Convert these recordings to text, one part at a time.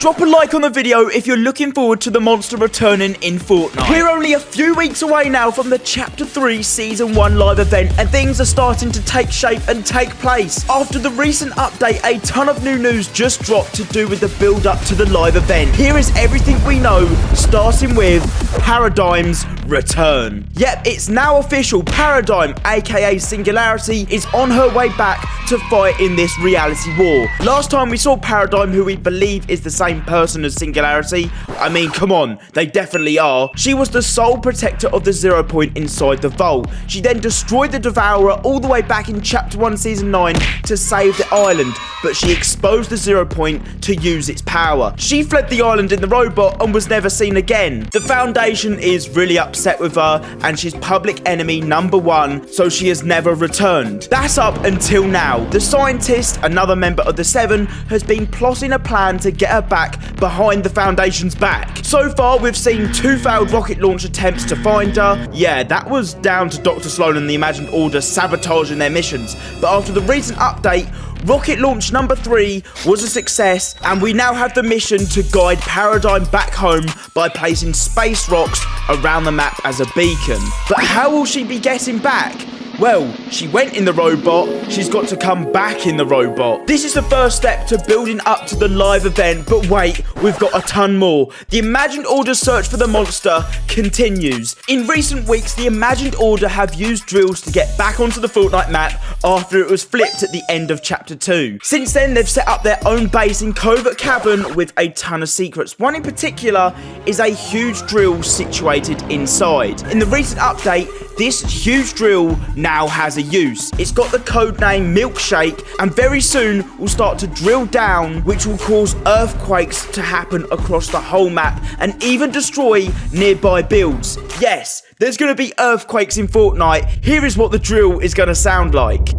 Drop a like on the video if you're looking forward to the monster returning in Fortnite. We're only a few weeks away now from the Chapter 3 Season 1 live event, and things are starting to take shape and take place. After the recent update, a ton of new news just dropped to do with the build up to the live event. Here is everything we know, starting with Paradigm's return. Yep, it's now official. Paradigm, aka Singularity, is on her way back to fight in this reality war. Last time we saw Paradigm, who we believe is the same person as Singularity, I mean, come on, they definitely are. She was the sole protector of the 0 point inside the vault. She then destroyed the Devourer all the way back in Chapter 1 Season 9 to save the island, but she exposed the 0 point to use its power. She fled the island in the robot and was never seen again. The Foundation is really upset with her, and she's public enemy #1, so she has never returned. That's up until now. The Scientist, another member of the Seven, has been plotting a plan to get her back behind the Foundation's back. So far, we've seen 2 failed rocket launch attempts to find her. Yeah, that was down to Dr. Sloan and the Imagined Order sabotaging their missions, but after the recent update, rocket launch #3 was a success, and we now have the mission to guide Paradigm back home by placing space rocks around the map as a beacon. But how will she be getting back? Well, she went in the robot, she's got to come back in the robot. This is the first step to building up to the live event, but wait, we've got a ton more. The Imagined Order's search for the monster continues. In recent weeks, the Imagined Order have used drills to get back onto the Fortnite map after it was flipped at the end of Chapter 2. Since then, they've set up their own base in Covert Cavern with a ton of secrets. One in particular is a huge drill situated inside. In the recent update, this huge drill now has a use. It's got the code name Milkshake, and very soon will start to drill down, which will cause earthquakes to happen across the whole map and even destroy nearby builds. Yes, there's going to be earthquakes in Fortnite. Here is what the drill is going to sound like.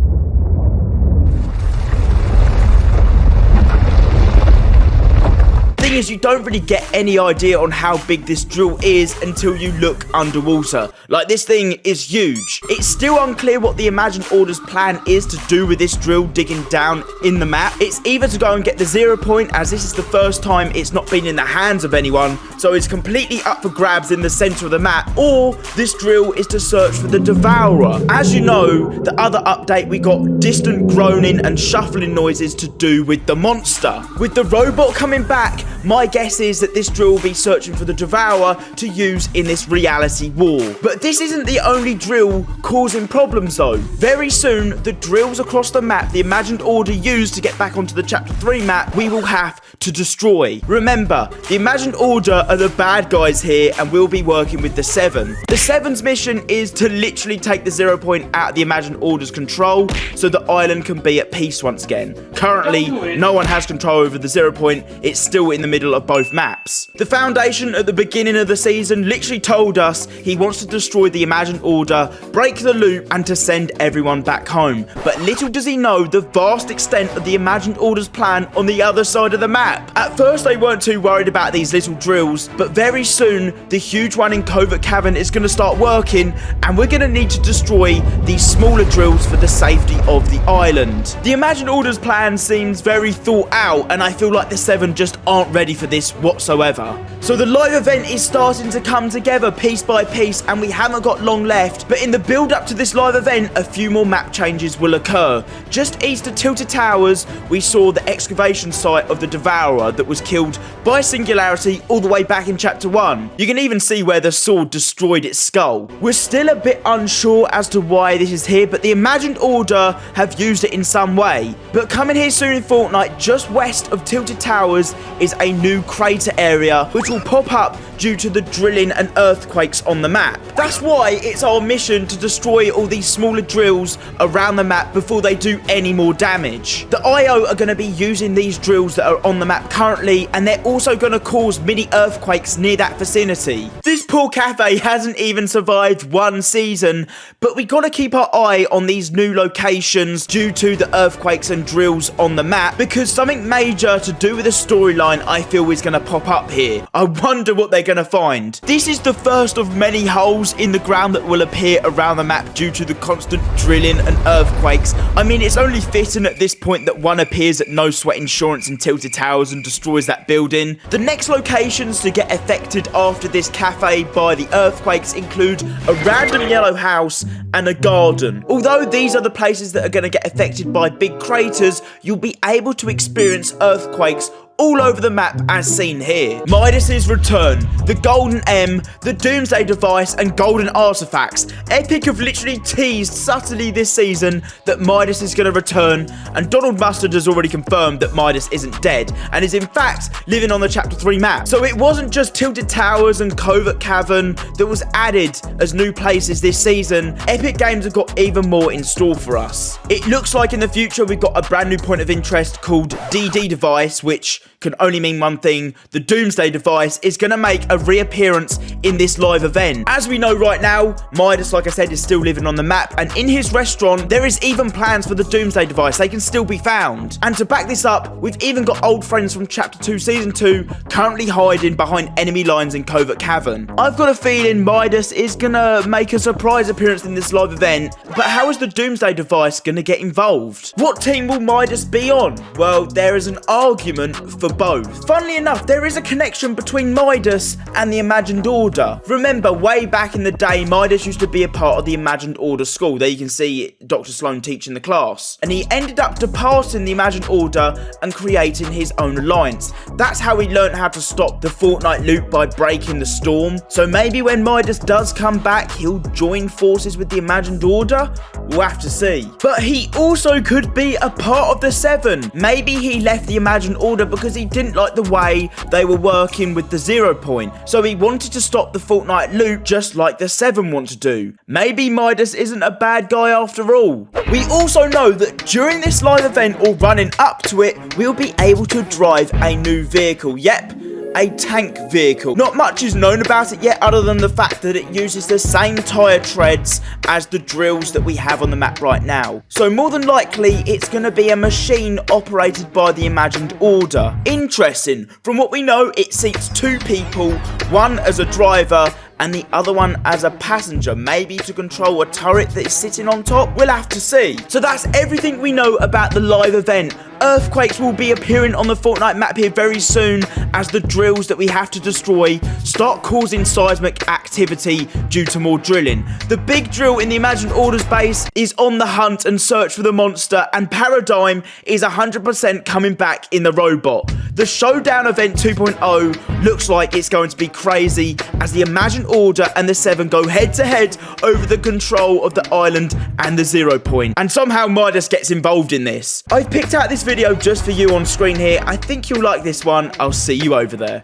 Thing is, you don't really get any idea on how big this drill is until you look underwater. Like, this thing is huge. It's still unclear what the Imagined Order's plan is to do with this drill digging down in the map. It's either to go and get the 0 point, as this is the first time it's not been in the hands of anyone, so it's completely up for grabs in the center of the map, or this drill is to search for the Devourer. As you know, the other update, we got distant groaning and shuffling noises to do with the monster. With the robot coming back, my guess is that this drill will be searching for the Devourer to use in this reality war. But this isn't the only drill causing problems though. Very soon, the drills across the map the Imagined Order used to get back onto the Chapter 3 map, we will have to destroy. Remember, the Imagined Order are the bad guys here, and we'll be working with the Seven. The Seven's mission is to literally take the 0 point out of the Imagined Order's control so the island can be at peace once again. Currently, no one has control over the 0 point. It's still in the middle of both maps. The Foundation at the beginning of the season literally told us he wants to destroy the Imagined Order, break the loop, and to send everyone back home. But little does he know the vast extent of the Imagined Order's plan on the other side of the map. At first, they weren't too worried about these little drills, but very soon, the huge one in Covert Cavern is going to start working, and we're going to need to destroy these smaller drills for the safety of the island. The Imagined Order's plan seems very thought out, and I feel like the Seven just aren't ready for this whatsoever. So the live event is starting to come together piece by piece, and we haven't got long left, but in the build up to this live event, a few more map changes will occur. Just east of Tilted Towers, we saw the excavation site of the Devourer that was killed by Singularity all the way back in Chapter 1. You can even see where the sword destroyed its skull. We're still a bit unsure as to why this is here, but the Imagined Order have used it in some way. But coming here soon in Fortnite, just west of Tilted Towers, is a new crater area which will pop up due to the drilling and earthquakes on the map. That's why it's our mission to destroy all these smaller drills around the map before they do any more damage. The IO are going to be using these drills that are on the map currently, and they're also going to cause mini earthquakes near that vicinity. This poor cafe hasn't even survived 1 season, but we got to keep our eye on these new locations due to the earthquakes and drills on the map, because something major to do with the storyline I feel is going to pop up here. I wonder what they're going to find. This is the first of many holes in the ground that will appear around the map due to the constant drilling and earthquakes. I mean, it's only fitting at this point that one appears at No Sweat Insurance in Tilted Towers and destroys that building. The next locations to get affected after this cafe by the earthquakes include a random yellow house and a garden. Although these are the places that are going to get affected by big craters, you'll be able to experience earthquakes all over the map as seen here. Midas Return, the Golden M, the Doomsday Device, and Golden Artifacts. Epic have literally teased subtly this season that Midas is going to return, and Donald Mustard has already confirmed that Midas isn't dead, and is in fact living on the Chapter 3 map. So it wasn't just Tilted Towers and Covert Cavern that was added as new places this season. Epic Games have got even more in store for us. It looks like in the future we've got a brand new point of interest called DD Device, which can only mean one thing: the Doomsday Device is going to make a reappearance in this live event. As we know right now, Midas, like I said, is still living on the map, and in his restaurant there is even plans for the Doomsday Device. They can still be found. And to back this up, we've even got old friends from Chapter 2 Season 2 currently hiding behind enemy lines in Covert Cavern. I've got a feeling Midas is going to make a surprise appearance in this live event, but how is the Doomsday Device going to get involved? What team will Midas be on? Well, there is an argument for both. Funnily enough, there is a connection between Midas and the Imagined Order. Remember, way back in the day, Midas used to be a part of the Imagined Order school. There you can see Dr. Sloan teaching the class. And he ended up departing the Imagined Order and creating his own alliance. That's how he learned how to stop the Fortnite loop by breaking the storm. So maybe when Midas does come back, he'll join forces with the Imagined Order? We'll have to see. But he also could be a part of the Seven. Maybe he left the Imagined Order because he didn't like the way they were working with the 0 point, so he wanted to stop the Fortnite loop just like the Seven want to do. Maybe Midas isn't a bad guy after all. We also know that during this live event or running up to it, we'll be able to drive a new vehicle. Yep, a tank vehicle. Not much is known about it yet other than the fact that it uses the same tyre treads as the drills that we have on the map right now. So more than likely it's going to be a machine operated by the Imagined Order. Interesting. From what we know, it seats 2 people, one as a driver and the other one as a passenger, maybe to control a turret that is sitting on top. We'll have to see. So that's everything we know about the live event. Earthquakes will be appearing on the Fortnite map here very soon as the drills that we have to destroy start causing seismic activity due to more drilling. The big drill in the Imagined Order's base is on the hunt and search for the monster, and Paradigm is 100% coming back in the robot. The Showdown event 2.0 looks like it's going to be crazy as the Imagined Order and the Seven go head to head over the control of the island and the 0 point. And somehow Midas gets involved in this. I've picked out this video just for you on screen here. I think you'll like this one. I'll see you over there.